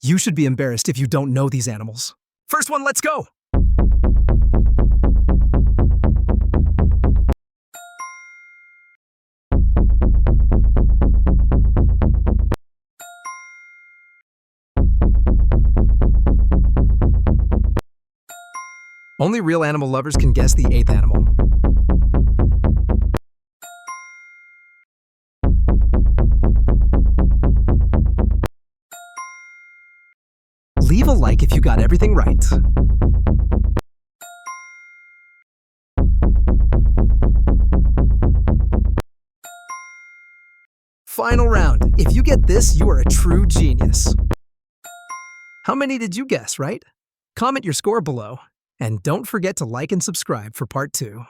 You should be embarrassed if you don't know these animals. First one, let's go! Only real animal lovers can guess the 8th animal. Leave a like if you got everything right. Final round. If you get this, you are a true genius. How many did you guess, right? Comment your score below. And don't forget to like and subscribe for part 2.